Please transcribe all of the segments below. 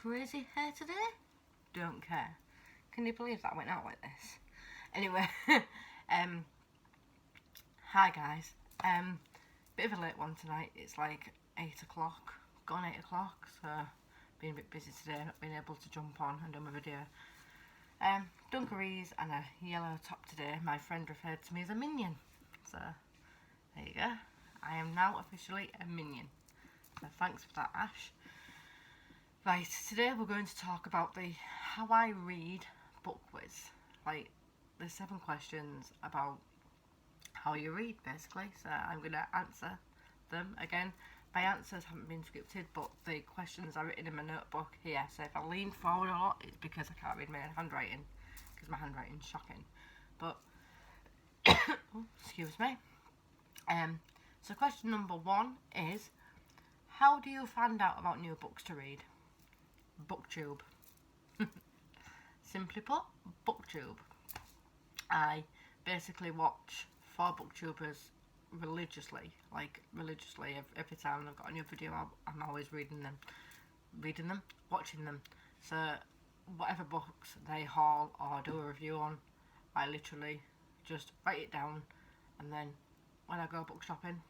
crazy hair today? Don't care. Can you believe that went out like this? Anyway, hi guys. Bit of a late one tonight. It's like 8 o'clock, gone 8 o'clock, so been a bit busy today, not being able to jump on and do my video. Dungarees and a yellow top today. My friend referred to me as a minion, so there you go. I am now officially a minion. So thanks for that, Ash. Right, today we're going to talk about how I read book quiz. Like, there's 7 questions about how you read, basically. So I'm going to answer them. Again, my answers haven't been scripted, but the questions are written in my notebook here. So if I lean forward a lot, it's because I can't read my own handwriting, because my handwriting's shocking. But, oh, excuse me. So question number 1 is, how do you find out about new books to read? Booktube. Simply put, Booktube. I basically watch 4 booktubers religiously. Every time I've got a new video, I'm always reading them, watching them. So whatever books they haul or do a review on, I literally just write it down, and then when I go book shopping,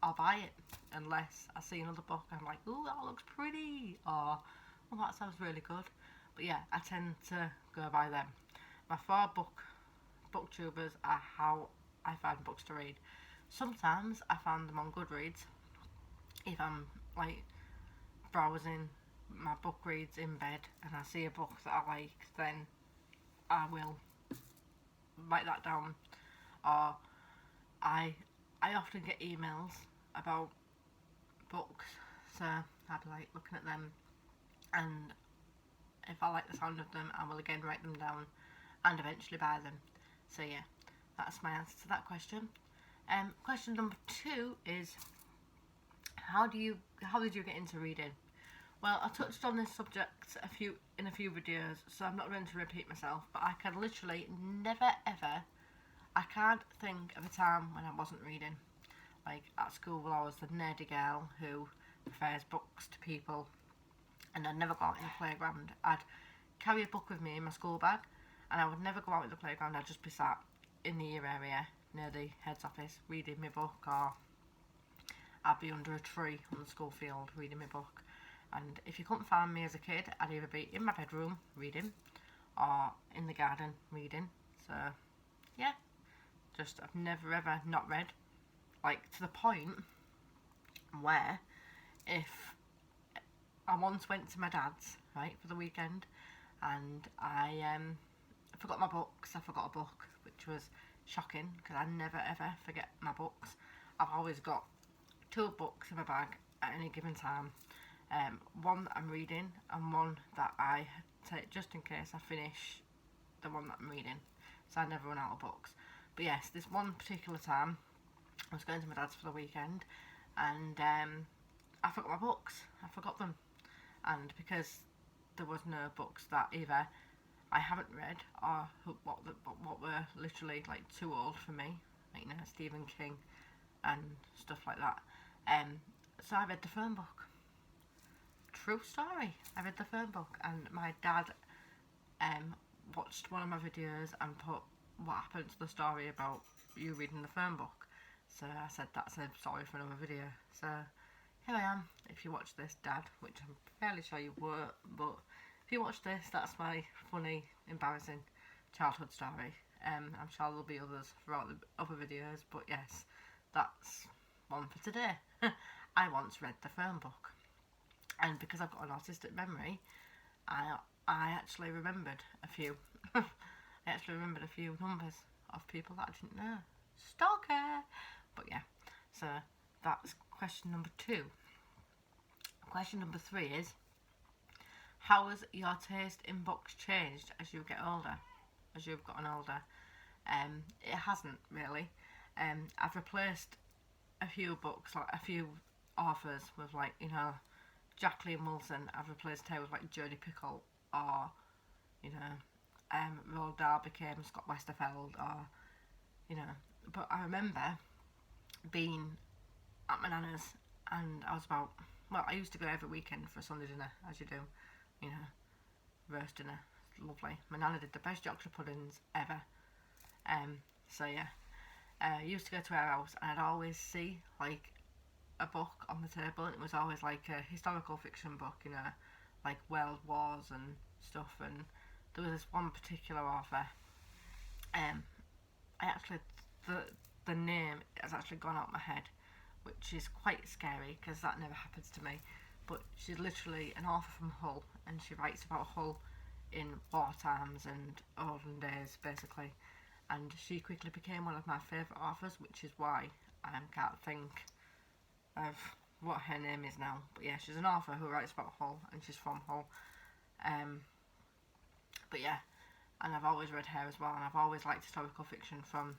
I'll buy it, unless I see another book and I'm like, ooh, that looks pretty, or well, that sounds really good. But yeah, I tend to go by them. My 4 booktubers are how I find books to read. Sometimes I find them on Goodreads. If I'm like browsing my book reads in bed and I see a book that I like, then I will write that down. Or I often get emails about books, so I'd be like looking at them, and if I like the sound of them, I will again write them down and eventually buy them. So yeah, that's my answer to that question. Question number 2 is, how did you get into reading? Well, I touched on this subject in a few videos, so I'm not going to repeat myself, but I can literally never ever, I can't think of a time when I wasn't reading. Like at school, I was the nerdy girl who prefers books to people, and I'd never go out in the playground. I'd carry a book with me in my school bag, and I would never go out in the playground. I'd just be sat in the year area near the head's office reading my book, or I'd be under a tree on the school field reading my book. And if you couldn't find me as a kid, I'd either be in my bedroom reading or in the garden reading. So yeah, just I've never ever not read. Like, to the point where if I once went to my dad's, right, for the weekend, and I forgot my books. I forgot a book, which was shocking, because I never ever forget my books. I've always got 2 books in my bag at any given time. One that I'm reading, and one that I take just in case I finish the one that I'm reading, so I never run out of books. But yes, this one particular time, I was going to my dad's for the weekend, and I forgot my books. I forgot them, and because there was no books that either I haven't read or what were literally like too old for me, like, you know, Stephen King and stuff like that. So I read the phone book. True story. I read the phone book, and my dad watched one of my videos and put what happened to the story about you reading the phone book. So I said that's a story for another video. So here I am. If you watch this, Dad, which I'm fairly sure you were, but if you watch this, that's my funny, embarrassing childhood story. I'm sure there'll be others throughout the other videos, but yes, that's one for today. I once read the phone book, and because I've got an autistic memory, I actually remembered a few. I actually remembered a few numbers of people that I didn't know. Stalker! But yeah, so that's question number 2. Question number 3 is, how has your taste in books changed as you get older? As you've gotten older? It hasn't really. I've replaced a few books, like a few authors with, like, you know, Jacqueline Wilson. I've replaced her with like Jodie Picoult, or, you know, Roald Dahl became Scott Westerfeld, or, you know. But I remember being at my nana's, and I was about, well, I used to go every weekend for a Sunday dinner, as you do, you know, roasting her. It's lovely. My nana did the best Yorkshire puddings ever. So yeah, I used to go to her house and I'd always see like a book on the table, and it was always like a historical fiction book, you know, like World Wars and stuff. And there was this one particular author. I actually the name has actually gone out my head, which is quite scary because that never happens to me. But she's literally an author from Hull, and she writes about Hull in war times and olden days, basically. And she quickly became one of my favourite authors, which is why I can't think of what her name is now. But yeah, she's an author who writes about Hull, and she's from Hull. But yeah, and I've always read her as well, and I've always liked historical fiction from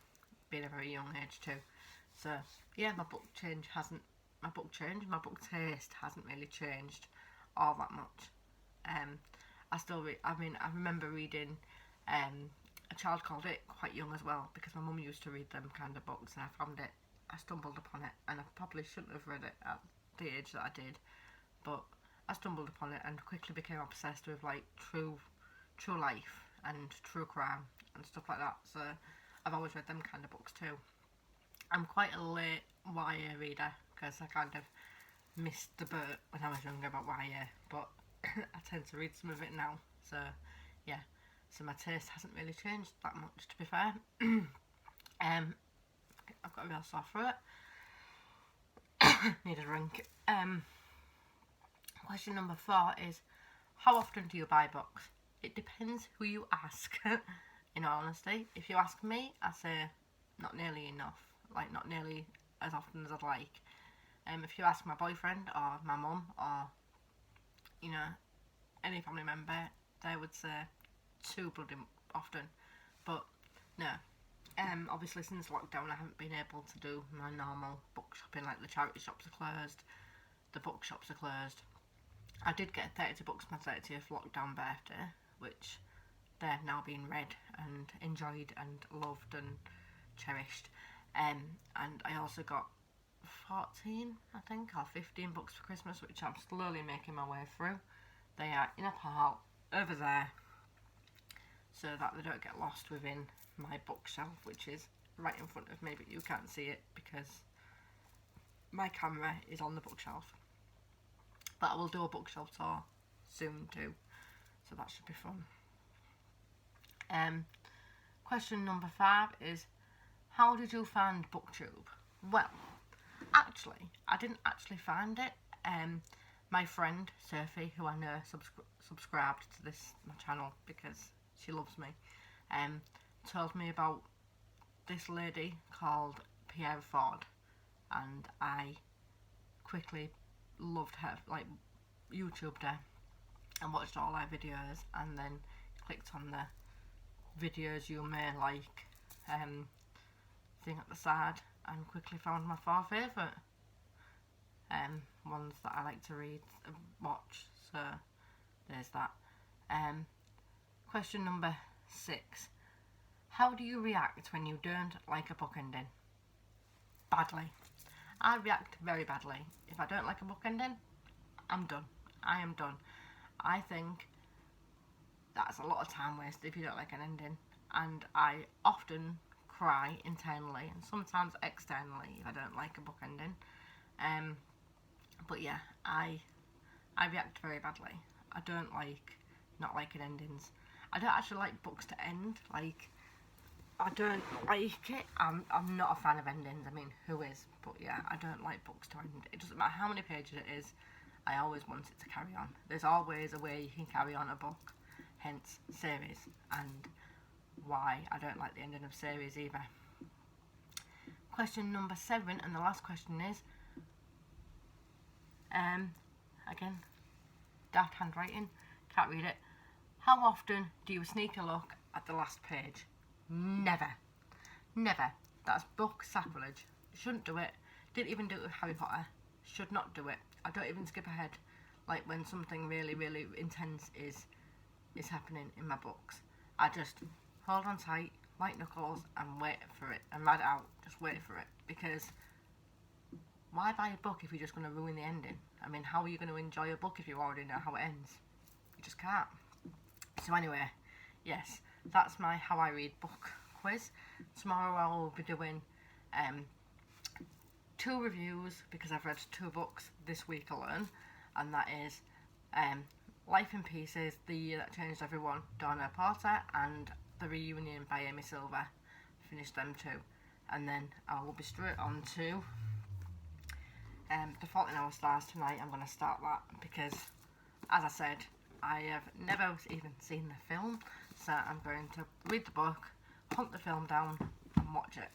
being a very young age too. So yeah, my book taste hasn't really changed all that much. I remember reading A Child Called It quite young as well, because my mum used to read them kind of books, and I stumbled upon it, and I probably shouldn't have read it at the age that I did, but I stumbled upon it and quickly became obsessed with like true life and true crime and stuff like that. So I've always read them kind of books too. I'm quite a late YA reader because I kind of missed the boat when I was younger about YA, but I tend to read some of it now. So yeah, so my taste hasn't really changed that much, to be fair. I've got a real sore throat. Need a drink. Question number 4 is, how often do you buy books? It depends who you ask. In all honesty, if you ask me, I say not nearly enough, like not nearly as often as I'd like. If you ask my boyfriend or my mum or, you know, any family member, they would say too bloody often. But no, obviously since lockdown I haven't been able to do my normal book shopping, like the charity shops are closed, the bookshops are closed. I did get 32 books my 30th lockdown birthday, which they're now being read and enjoyed and loved and cherished. And I also got 14, I think, or 15 books for Christmas, which I'm slowly making my way through. They are in a pile over there so that they don't get lost within my bookshelf, which is right in front of me, but you can't see it because my camera is on the bookshelf. But I will do a bookshelf tour soon too, so that should be fun. Question number 5 is, how did you find BookTube? Well, actually, I didn't actually find it. My friend Sophie, who I know subscribed to my channel because she loves me, told me about this lady called Pierre Ford, and I quickly loved her, like YouTubed her and watched all her videos, and then clicked on the videos you may like thing at the side, and quickly found my 4 favourite ones that I like to read and watch. So there's that. Question number 6, how do you react when you don't like a book ending? Badly. I react very badly. If I don't like a book ending, I'm done. I am done. I think that's a lot of time wasted if you don't like an ending, and I often cry internally and sometimes externally if I don't like a book ending. But yeah, I react very badly. I don't like not liking endings. I don't actually like books to end. Like, I don't like it. I'm not a fan of endings. I mean, who is? But yeah, I don't like books to end. It doesn't matter how many pages it is. I always want it to carry on. There's always a way you can carry on a book, hence series, and why I don't like the ending of series either. Question number 7, and the last question is, again, daft handwriting, can't read it. How often do you sneak a look at the last page? Never. Never. That's book sacrilege. Shouldn't do it. Didn't even do it with Harry Potter. Should not do it. I don't even skip ahead, like when something really, really intense is happening in my books. I just hold on tight, like knuckles, and wait for it, and ride it out. Just wait for it, because why buy a book if you're just going to ruin the ending? I mean, how are you going to enjoy a book if you already know how it ends? You just can't. So anyway, yes, that's my how I read book quiz. Tomorrow I will be doing 2 reviews because I've read 2 books this week alone, and that is Life in Pieces, The Year That Changed Everyone, Donna Porter, and The Reunion by Amy Silver. Finished them 2, and then I will be straight on to The Fault in Our Stars tonight. I'm going to start that because, as I said, I have never even seen the film, so I'm going to read the book, hunt the film down, and watch it.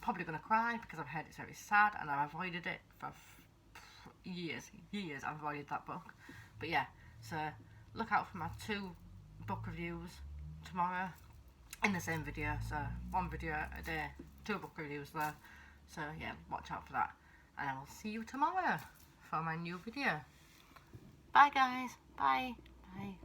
Probably going to cry because I've heard it's very sad, and I've avoided it for years. I've avoided that book. But yeah, so look out for my 2 book reviews tomorrow in the same video. So 1 video a day, 2 book reviews there. So yeah, watch out for that. And I will see you tomorrow for my new video. Bye guys. Bye. Bye.